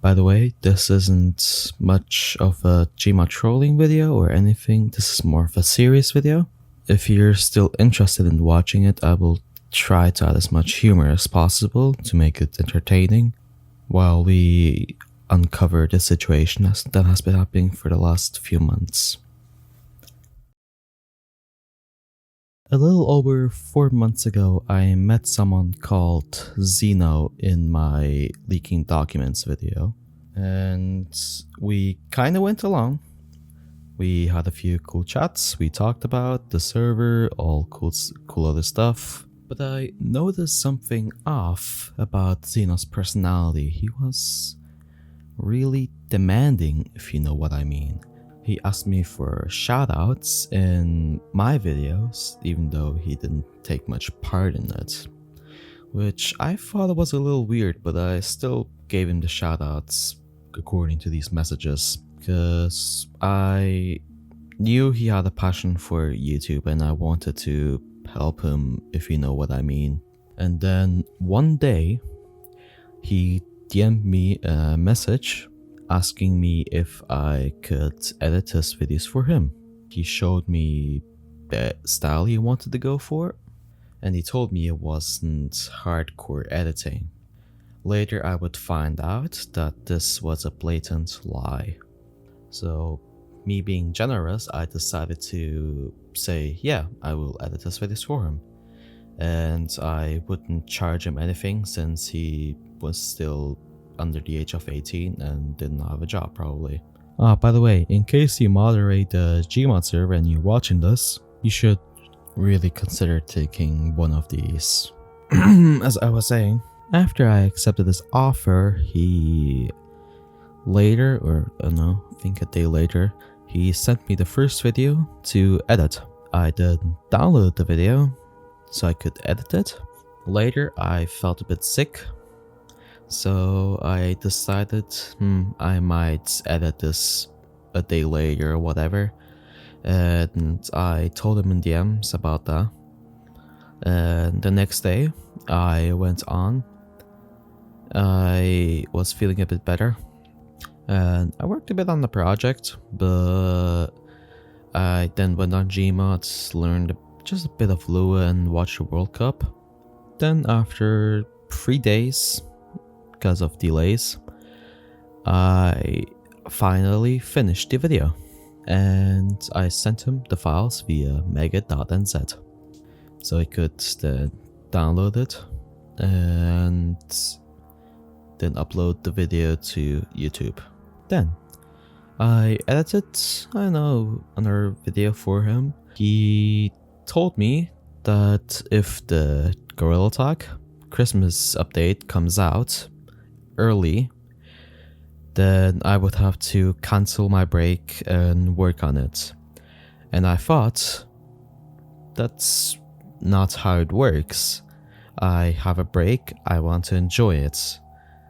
By the way, this isn't much of a Gmail trolling video or anything, this is more of a serious video. If you're still interested in watching it, I will try to add as much humor as possible to make it entertaining while we uncover the situation that has been happening for the last few months. A little over 4 months ago, I met someone called Xeno in my leaking documents video, and we kinda went along. We had a few cool chats, we talked about the server, all cool other stuff, but I noticed something off about Xeno's personality. He was really demanding, if you know what I mean. He asked me for shoutouts in my videos, even though he didn't take much part in it. Which I thought was a little weird, but I still gave him the shoutouts according to these messages, because I knew he had a passion for YouTube and I wanted to help him, if you know what I mean. And then one day, he DM'd me a message asking me if I could edit his videos for him. He showed me the style he wanted to go for, and he told me it wasn't hardcore editing. Later I would find out that this was a blatant lie. So, me being generous, I decided to say, yeah, I will edit his videos for him. And I wouldn't charge him anything since he was still under the age of 18 and didn't have a job probably. By the way, in case you moderate the Gmod server and you're watching this, you should really consider taking one of these. As I was saying, after I accepted this offer, he later, or I don't know, I think a day later, he sent me the first video to edit. I then downloaded the video so I could edit it. Later I felt a bit sick, so I decided I might edit this a day later or whatever, and I told him in DMs about that. And the next day I went on. I was feeling a bit better and I worked a bit on the project, but I then went on Gmod, learned just a bit of Lua and watched the World Cup. Then after 3 days, because of delays, I finally finished the video and I sent him the files via mega.nz so he could then download it and then upload the video to YouTube. Then I edited, I don't know, another video for him. He told me that if the Gorilla Tag Christmas update comes out early, then I would have to cancel my break and work on it. And I thought, that's not how it works. I have a break, I want to enjoy it.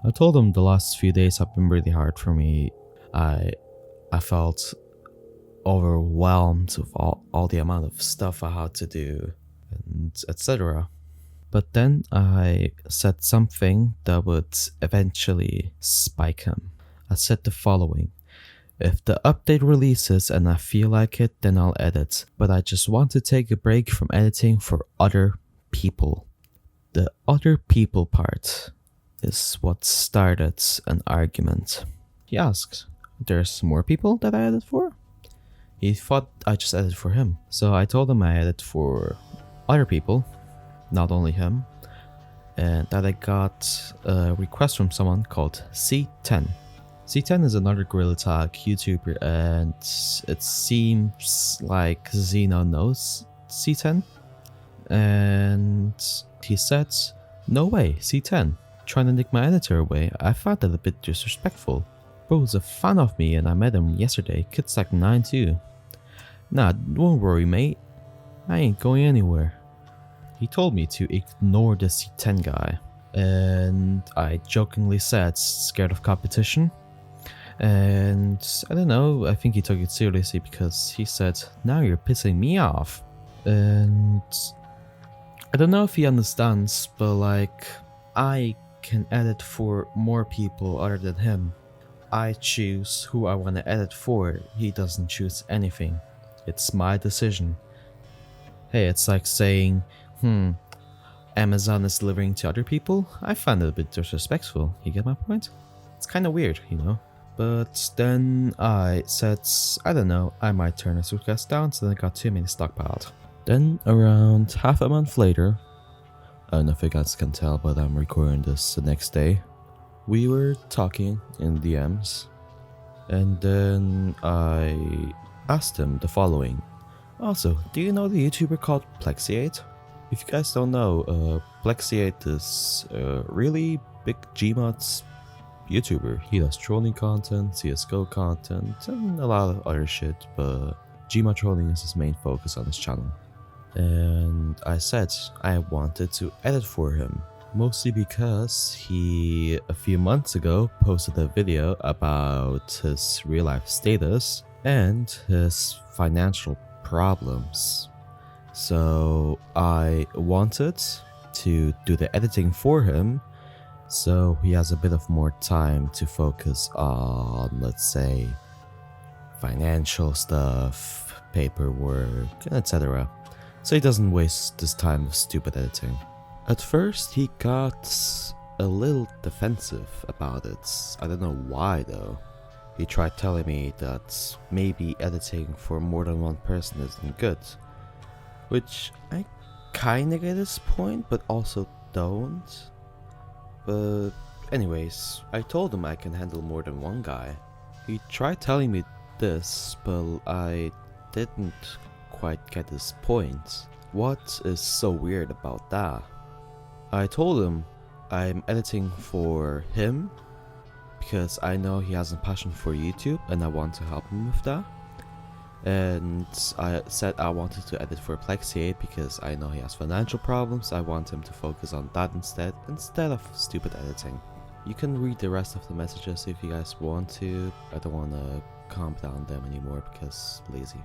I told him the last few days have been really hard for me. I felt overwhelmed with all the amount of stuff I had to do, and etc. But then I said something that would eventually spike him. I said the following: if the update releases and I feel like it, then I'll edit, but I just want to take a break from editing for other people. The other people part is what started an argument. He asked, there's more people that I edit for? He thought I just edited for him. So I told him I edit for other people, not only him, and that I got a request from someone called C10. C10 is another Gorilla Tag YouTuber, and it seems like Xeno knows C10. And he said, no way, C10, trying to nick my editor away. I found that a bit disrespectful. Bro was a fan of me and I met him yesterday, kid's like 9 too. Nah, don't worry mate, I ain't going anywhere. He told me to ignore the C10 guy, and I jokingly said scared of competition. And I don't know, I think he took it seriously because he said, now you're pissing me off. And I don't know if he understands, but like, I can edit for more people other than him. I choose who I want to edit for, he doesn't choose anything. It's my decision. Hey, it's like saying, Amazon is delivering to other people? I find it a bit disrespectful. You get my point? It's kind of weird, you know? But then I said, I don't know, I might turn the suitcase down, so then I got too many stockpiled. Then around half a month later, I don't know if you guys can tell, but I'm recording this the next day. We were talking in DMs, and then I asked him the following. Also, do you know the YouTuber called Plexiate? If you guys don't know, Plexiate is a really big Gmods YouTuber. He does trolling content, CSGO content, and a lot of other shit, but Gmod trolling is his main focus on his channel. And I said I wanted to edit for him, mostly because he, a few months ago, posted a video about his real life status and his financial problems. So I wanted to do the editing for him, so he has a bit of more time to focus on, let's say, financial stuff, paperwork, etc. So he doesn't waste this time with stupid editing. At first he got a little defensive about it. I don't know why though. He tried telling me that maybe editing for more than one person isn't good, which I kinda get his point, but also don't. But anyways, I told him I can handle more than one guy. He tried telling me this, but I didn't quite get his point. What is so weird about that? I told him I'm editing for him because I know he has a passion for YouTube and I want to help him with that. And I said I wanted to edit for Plexiate because I know he has financial problems. I want him to focus on that instead of stupid editing. You can read the rest of the messages if you guys want to. I don't want to comment on them anymore because lazy.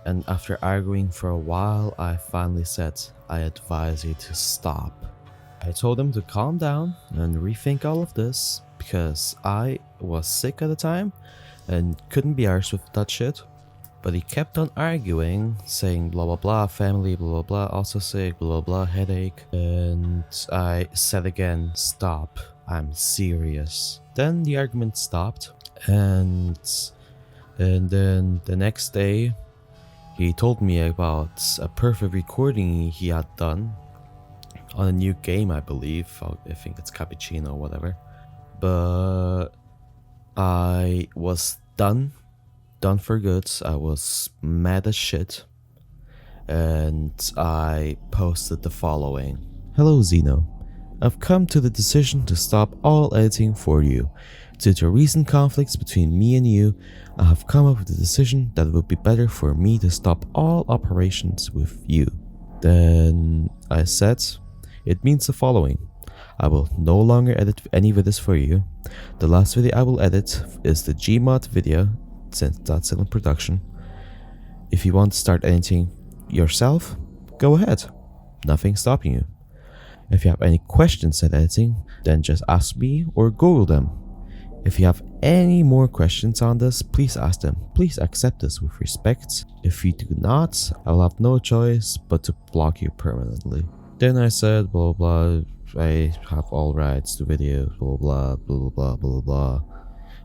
And after arguing for a while, I finally said, I advise you to stop. I told him to calm down and rethink all of this, because I was sick at the time and couldn't be arsed with that shit. But he kept on arguing, saying blah blah blah, family, blah blah blah, also sick, blah blah blah, headache. And I said again, stop, I'm serious. Then the argument stopped, and then the next day, he told me about a perfect recording he had done on a new game, I believe. I think it's Cappuccino or whatever. But I was done for good. I was mad as shit. And I posted the following. Hello Xeno. I've come to the decision to stop all editing for you. Due to recent conflicts between me and you, I have come up with the decision that it would be better for me to stop all operations with you. Then I said, it means the following. I will no longer edit any videos for you. The last video I will edit is the Gmod video, since that's still in production. If you want to start editing yourself, go ahead. Nothing's stopping you. If you have any questions at editing, then just ask me or Google them. If you have any more questions on this, please ask them. Please accept this with respect. If you do not, I will have no choice but to block you permanently. Then I said blah blah, I have all rights to videos, blah blah blah blah blah blah,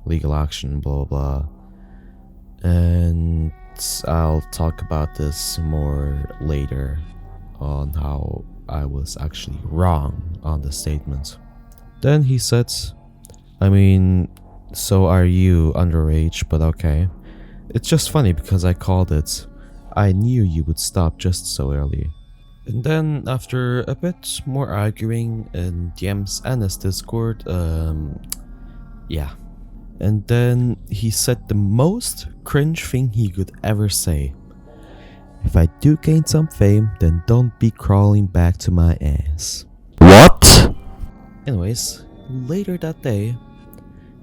legal action, blah blah. And I'll talk about this more later on how I was actually wrong on the statement. Then he said, I mean, so are you underage, but okay. It's just funny because I called it I knew you would stop just so early. And then, after a bit more arguing in DMs and his Discord, yeah. And then he said the most cringe thing he could ever say. If I do gain some fame, then don't be crawling back to my ass. What? Anyways, later that day,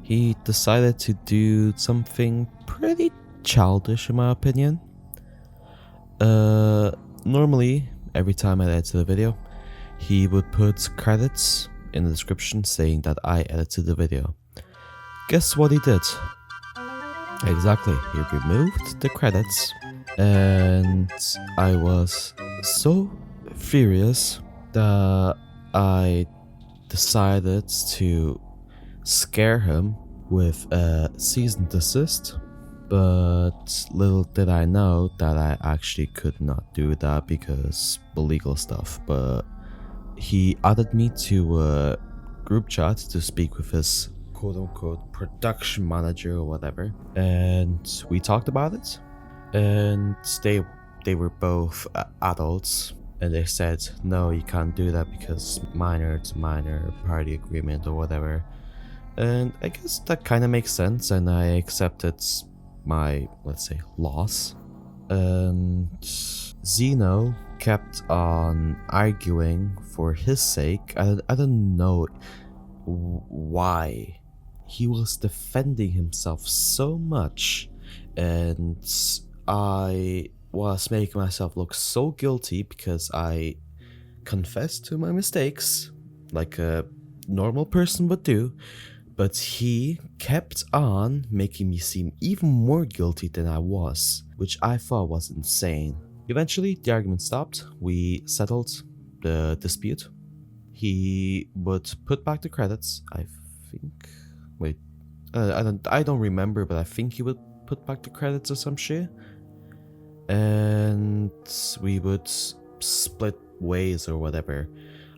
he decided to do something pretty childish in my opinion. Normally, every time I edited a video, he would put credits in the description saying that I edited the video. Guess what he did? Exactly, he removed the credits, and I was so furious that I decided to scare him with a cease and desist. But little did I know that I actually could not do that because of legal stuff. But he added me to a group chat to speak with his quote-unquote production manager or whatever, and we talked about it. And they were both adults, and they said, no, you can't do that because minor to minor party agreement or whatever. And I guess that kind of makes sense, and I accepted my, let's say, loss. And Xeno kept on arguing for his sake. I don't know why. He was defending himself so much, and I was making myself look so guilty because I confessed to my mistakes like a normal person would do. But he kept on making me seem even more guilty than I was, which I thought was insane. Eventually, the argument stopped. We settled the dispute. He would put back the credits, I think. Wait, I don't remember, but I think he would put back the credits or some shit. And we would split ways or whatever.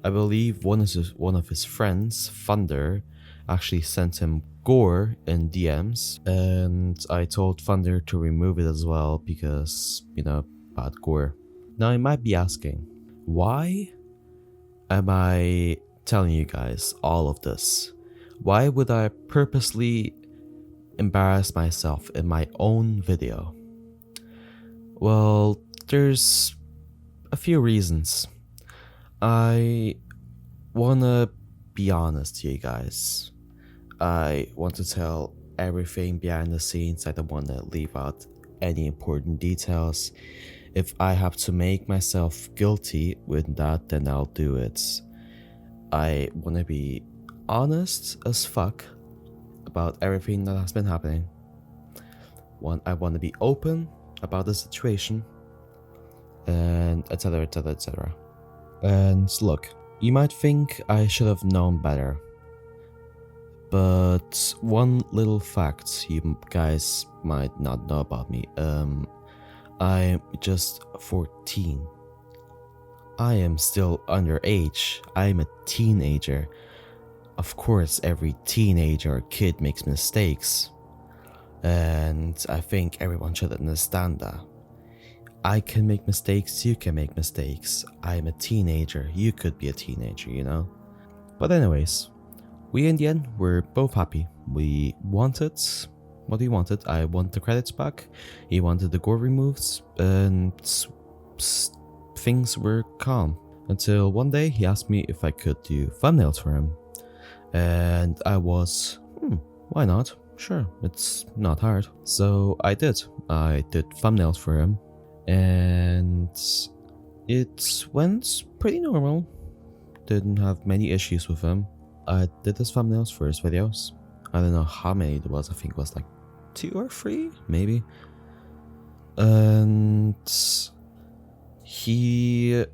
I believe one of his friends, Thunder, actually sent him gore in DMs, and I told Thunder to remove it as well because, you know, bad gore. Now you might be asking, why am I telling you guys all of this? Why would I purposely embarrass myself in my own video? Well, there's a few reasons. I wanna be honest to you guys. I want to tell everything behind the scenes. I don't want to leave out any important details. If I have to make myself guilty with that, then I'll do it. I want to be honest as fuck about everything that has been happening. I want to be open about the situation, and etc, etc, etc. And look, you might think I should have known better, but one little fact you guys might not know about me. I'm just 14. I am still underage. I'm a teenager. Of course, every teenager or kid makes mistakes, and I think everyone should understand that. I can make mistakes, you can make mistakes. I'm a teenager, you could be a teenager, you know? But anyways, we in the end were both happy. We wanted what he wanted. I want the credits back, he wanted the gore removed, and things were calm. Until one day he asked me if I could do thumbnails for him. And I was, why not? Sure, it's not hard. So I did thumbnails for him. And it went pretty normal. Didn't have many issues with him. I did his thumbnails for his videos. I don't know how many it was. I think it was like 2 or 3, maybe. And he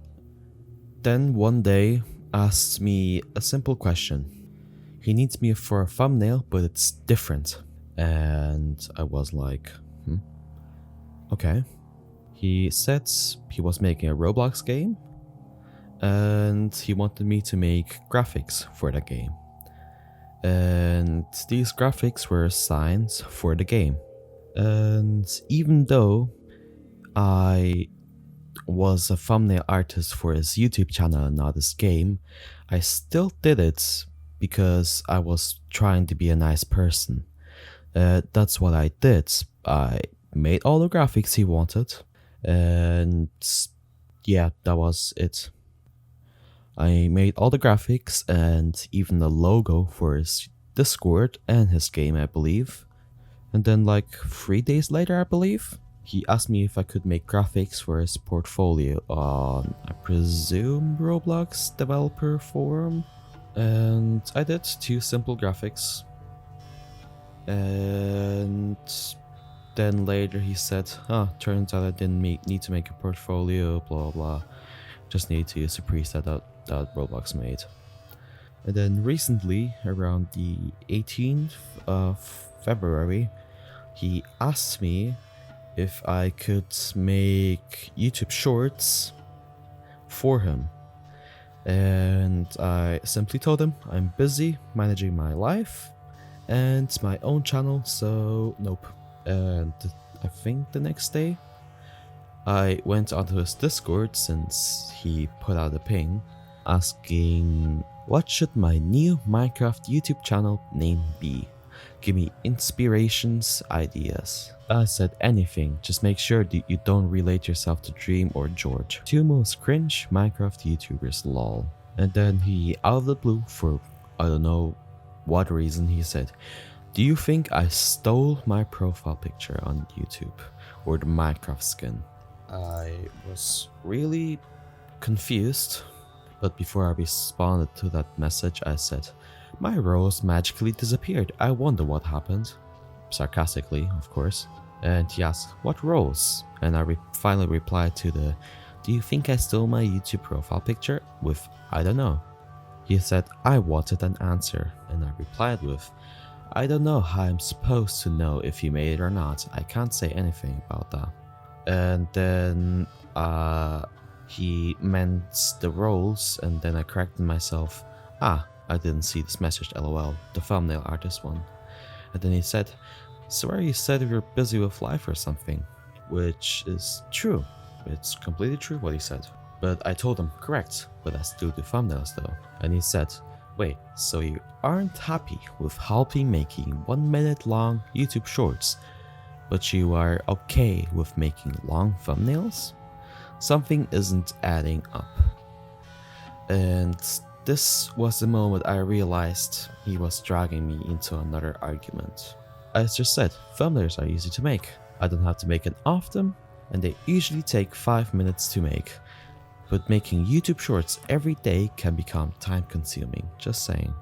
then one day asked me a simple question. He needs me for a thumbnail, but it's different. And I was like, okay. He said he was making a Roblox game, and he wanted me to make graphics for the game. And these graphics were assigned for the game. And even though I was a thumbnail artist for his YouTube channel and not his game, I still did it because I was trying to be a nice person. That's what I did. I made all the graphics he wanted, and yeah, that was it. I made all the graphics and even the logo for his Discord and his game, I believe. And then, like 3 days later, I believe, he asked me if I could make graphics for his portfolio on, I presume, Roblox developer forum. And I did 2 simple graphics. And then later he said, turns out I didn't need to make a portfolio, blah blah. Just need to use a preset that Roblox made. And then recently, around the 18th of February, he asked me if I could make YouTube shorts for him. And I simply told him I'm busy managing my life and my own channel, so nope. And I think the next day, I went onto his Discord since he put out a ping asking what should my new Minecraft YouTube channel name be? Give me inspirations, ideas. I said anything, just make sure that you don't relate yourself to Dream or George, 2 most cringe Minecraft YouTubers, lol. And then he, out of the blue, for I don't know what reason, he said, do you think I stole my profile picture on YouTube or the Minecraft skin? I was really confused, but before I responded to that message, I said, my rose magically disappeared. I wonder what happened. Sarcastically, of course. And he asked, what rose? And I finally replied to the, do you think I stole my YouTube profile picture? With, I don't know. He said, I wanted an answer. And I replied with, I don't know how I'm supposed to know if you made it or not. I can't say anything about that. And then he meant the roles, and then I corrected myself. I didn't see this message, lol, the thumbnail artist one. And then he said, swear you said you're busy with life or something. Which is true. It's completely true what he said. But I told him, correct, but I still do thumbnails though. And he said, wait, so you aren't happy with helping making 1 minute long YouTube shorts, but you are okay with making long thumbnails? Something isn't adding up. And this was the moment I realized he was dragging me into another argument. I just said, thumbnails are easy to make. I don't have to make an often, and they usually take 5 minutes to make. But making YouTube shorts every day can become time consuming, just saying.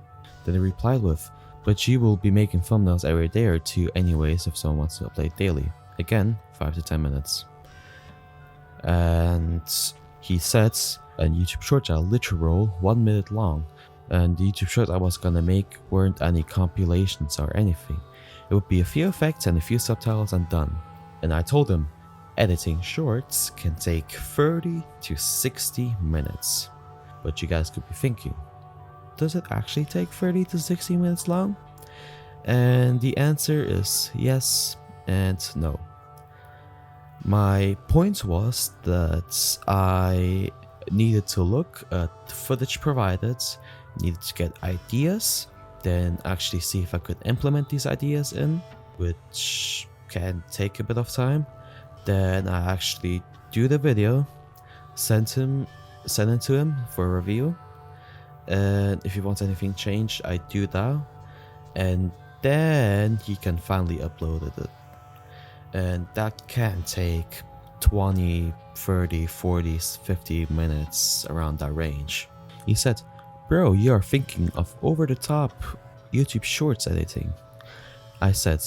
Then he replied with, but you will be making thumbnails every day or 2 anyways if someone wants to upload daily. Again, 5 to 10 minutes. And he said, and YouTube shorts are literal 1 minute long, and the YouTube shorts I was gonna make weren't any compilations or anything. It would be a few effects and a few subtitles and done. And I told him, editing shorts can take 30 to 60 minutes. But you guys could be thinking, does it actually take 30 to 60 minutes long? And the answer is yes and no. My point was that I needed to look at the footage provided, needed to get ideas, then actually see if I could implement these ideas in, which can take a bit of time. Then I actually do the video, send it to him for a review, and if he wants anything changed, I do that, and then he can finally upload it. And that can take 20, 30, 40, 50 minutes, around that range. He said, bro, you are thinking of over-the-top YouTube shorts editing. I said,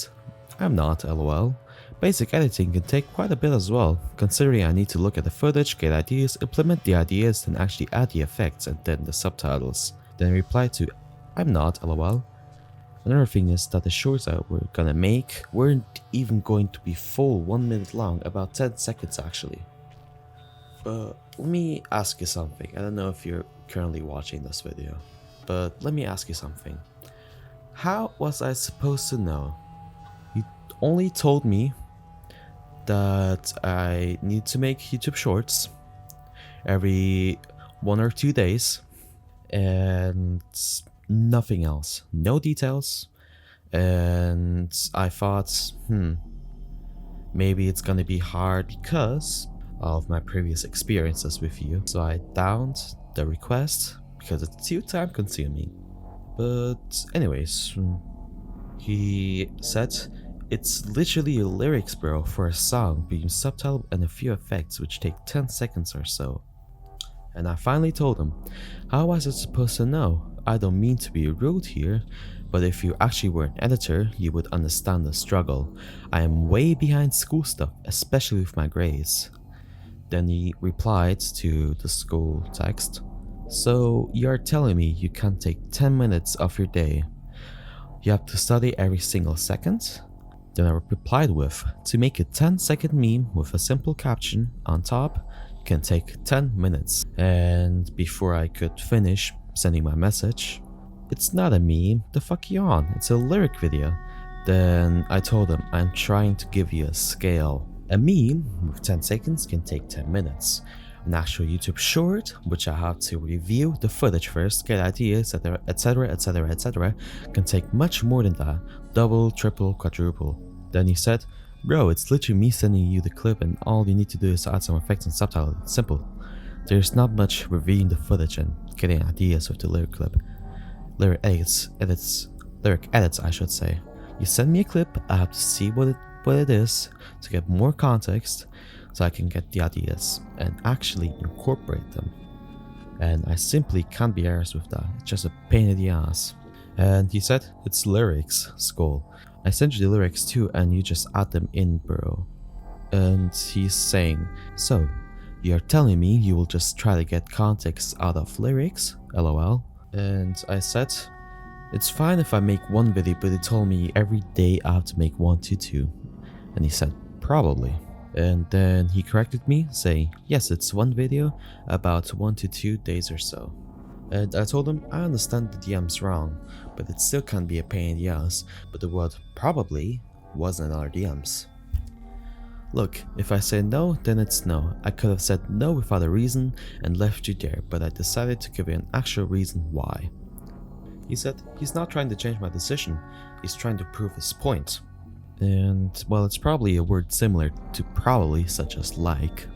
I'm not, lol. Basic editing can take quite a bit as well, considering I need to look at the footage, get ideas, implement the ideas, then actually add the effects and then the subtitles. Then reply to, I'm not, lol. Another thing is that the shorts that we're gonna make weren't even going to be full 1 minute long, about 10 seconds actually. But let me ask you something. I don't know if you're currently watching this video, but let me ask you something. How was I supposed to know? You only told me that I need to make YouTube shorts every 1 or 2 days, and nothing else, no details. And I thought, maybe it's gonna be hard because of my previous experiences with you. So I downed the request because it's too time consuming. But anyways, he said it's literally lyrics, bro, for a song being subtitled and a few effects which take 10 seconds or so. And I finally told him, how was I supposed to know? I don't mean to be rude here, but if you actually were an editor, you would understand the struggle. I am way behind school stuff, especially with my grades. Then he replied to the school text, so you're telling me you can't take 10 minutes of your day? You have to study every single second? Then I replied with, to make a 10-second meme with a simple caption on top can take 10 minutes. And before I could finish sending my message, it's not a meme, the fuck you on, it's a lyric video. Then I told him I'm trying to give you a scale. A meme with 10 seconds can take 10 minutes. An actual YouTube short, which I have to review the footage first, get ideas, etc, etc, etc, can take much more than that, double, triple, quadruple. Then he said, bro, it's literally me sending you the clip and all you need to do is add some effects and subtitles. It's simple. There's not much reviewing the footage and getting ideas with the lyric clip. Lyric edits, I should say. You send me a clip, I have to see what it is to get more context so I can get the ideas and actually incorporate them. And I simply can't be arsed with that, it's just a pain in the ass. And he said, it's lyrics, Skull. I sent you the lyrics too and you just add them in, bro. And he's saying, so, you're telling me you will just try to get context out of lyrics? LOL. And I said, it's fine if I make one video, but he told me every day I have to make 1 to 2. And he said, probably. And then he corrected me, saying, yes, it's one video, about 1 to 2 days or so. And I told him, I understand the DM's wrong, but it still can be a pain in the ass, but the word probably wasn't in our DMs. Look, if I say no, then it's no. I could have said no without a reason and left you there, but I decided to give you an actual reason why. He said he's not trying to change my decision, he's trying to prove his point. And, well, it's probably a word similar to probably, such as like,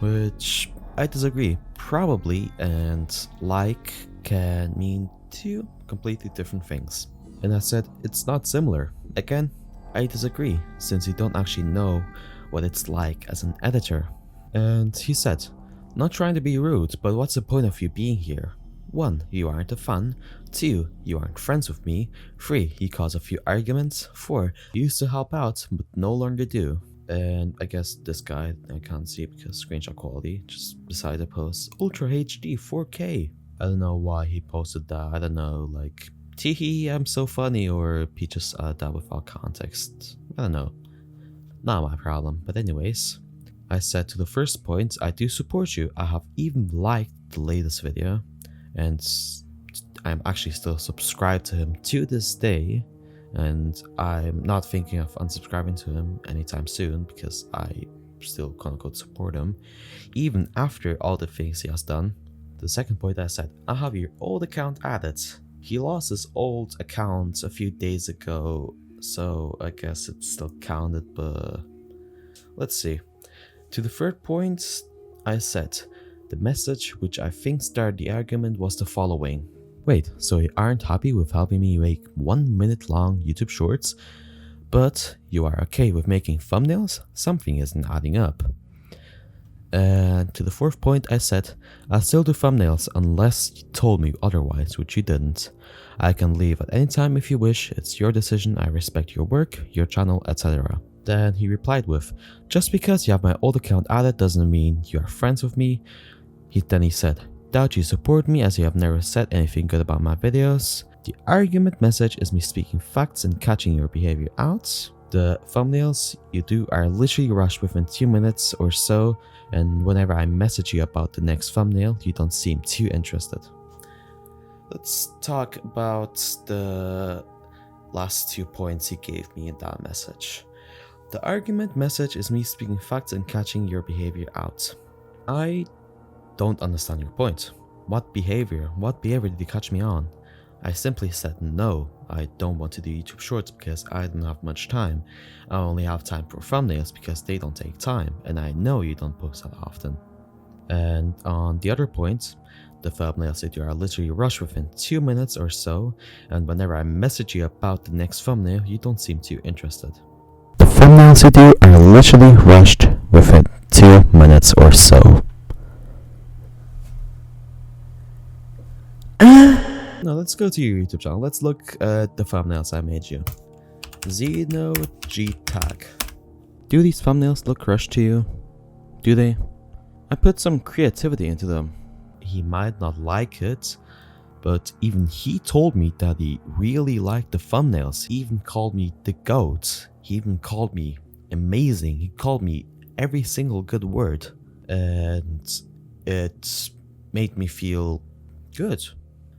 which I disagree. Probably and like can mean two completely different things. And I said it's not similar. Again, I disagree, since you don't actually know what it's like as an editor. And he said, not trying to be rude, but what's the point of you being here? 1. You aren't a fan. 2. You aren't friends with me. 3. You cause a few arguments. 4. You used to help out, but no longer do. And I guess this guy, I can't see it because screenshot quality, just beside the post, Ultra HD 4K. I don't know why he posted that. I don't know, like, teehee, I'm so funny, or he just added that without context. I don't know. Not my problem. But anyways, I said to the first point, I do support you. I have even liked the latest video, and I'm actually still subscribed to him to this day, and I'm not thinking of unsubscribing to him anytime soon because I still quote-unquote support him, even after all the things he has done. The second point, I said, I have your old account added. He lost his old account a few days ago, so I guess it's still counted, but let's see. To the third point, I said, the message which I think started the argument was the following. Wait, so you aren't happy with helping me make 1 minute long YouTube shorts, but you are okay with making thumbnails? Something isn't adding up. And to the fourth point, I said, I still do thumbnails unless you told me otherwise, which you didn't. I can leave at any time if you wish, it's your decision, I respect your work, your channel, etc. Then he replied with, just because you have my old account added doesn't mean you are friends with me. Then he said, doubt you support me as you have never said anything good about my videos. The argument message is me speaking facts and catching your behavior out. The thumbnails you do are literally rushed within 2 minutes or so, and whenever I message you about the next thumbnail, you don't seem too interested. Let's talk about the last 2 points he gave me in that message. The argument message is me speaking facts and catching your behavior out. I don't understand your point. What behavior? What behavior did you catch me on? I simply said no, I don't want to do YouTube Shorts because I don't have much time. I only have time for thumbnails because they don't take time, and I know you don't post that often. And on the other point, the thumbnails that you are literally rushed within 2 minutes or so, and whenever I message you about the next thumbnail, you don't seem too interested. The thumbnails you do are literally rushed within 2 minutes or so. Now let's go to your YouTube channel. Let's look at the thumbnails I made you. Xeno G tag. Do these thumbnails look rushed to you? Do they? I put some creativity into them. He might not like it, but even he told me that he really liked the thumbnails. He even called me the GOAT. He even called me amazing. He called me every single good word. And it made me feel good.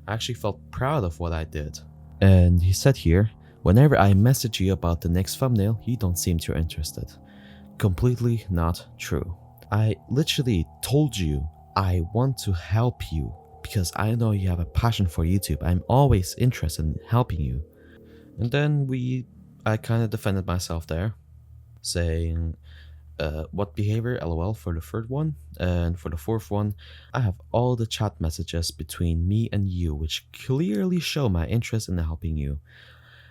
I actually felt proud of what I did. And he said here, whenever I message you about the next thumbnail, you don't seem too interested. Completely not true. I literally told you I want to help you because I know you have a passion for YouTube. I'm always interested in helping you. And then I kind of defended myself there, saying, what behavior, lol, for the third one. And for the fourth one, I have all the chat messages between me and you, which clearly show my interest in helping you.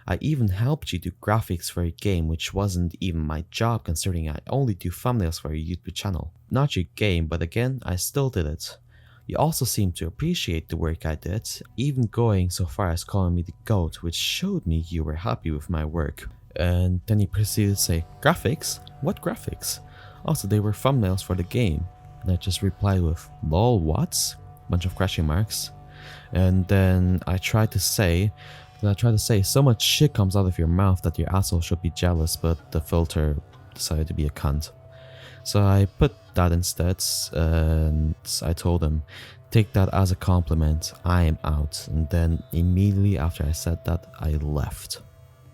I even helped you do graphics for a game, which wasn't even my job considering I only do thumbnails for a YouTube channel. Not your game, but again, I still did it. You also seemed to appreciate the work I did, even going so far as calling me the GOAT, which showed me you were happy with my work. And then he proceeded to say, graphics? What graphics? Also, they were thumbnails for the game. And I just replied with, lol, what? Bunch of question marks. And then I tried to say, so much shit comes out of your mouth that your asshole should be jealous, but the filter decided to be a cunt. So I put that instead, and I told him, take that as a compliment, I am out. And then immediately after I said that, I left.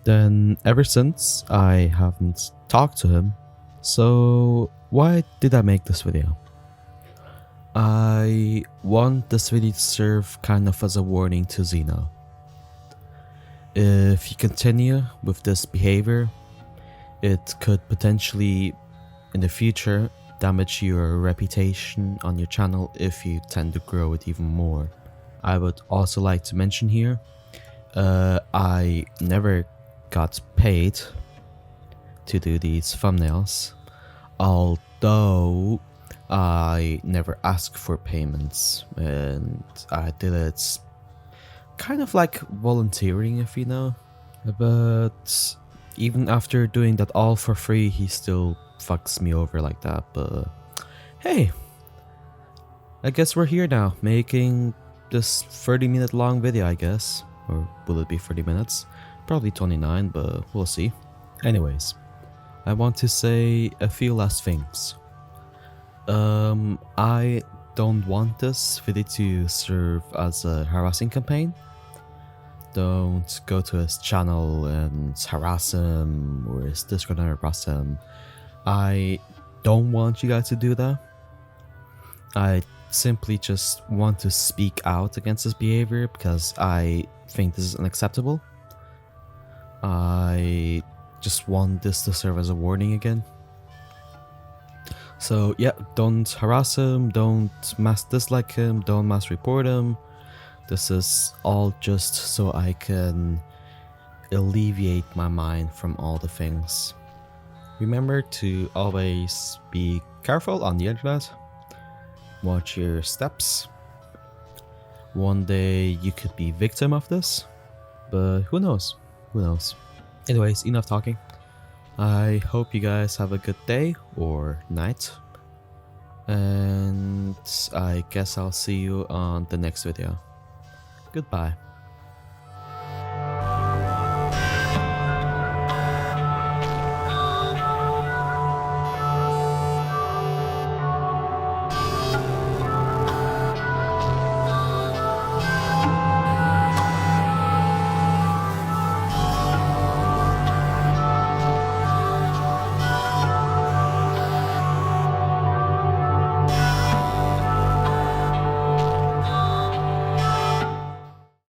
Then ever since, I haven't talked to him. So why did I make this video? I want this video to serve kind of as a warning to Xeno. If you continue with this behavior, it could potentially, in the future, damage your reputation on your channel if you tend to grow it even more. I would also like to mention here, I never got paid to do these thumbnails, although I never asked for payments, and I did it kind of like volunteering, if you know. But even after doing that all for free, he still fucks me over like that. But hey, I guess we're here now, making this 30-minute long video, I guess. Or will it be 30 minutes? Probably 29, but we'll see. Anyways, I want to say a few last things. I don't want this video to serve as a harassing campaign. Don't go to his channel and harass him, or his Discord and harass him. I don't want you guys to do that. I simply just want to speak out against this behavior because I think this is unacceptable. I just want this to serve as a warning again. So yeah, don't harass him, don't mass dislike him, don't mass report him. This is all just so I can alleviate my mind from all the things. Remember to always be careful on the internet. Watch your steps. One day you could be victim of this, but who knows? Who knows? Anyways, enough talking. I hope you guys have a good day or night. And I guess I'll see you on the next video. Goodbye.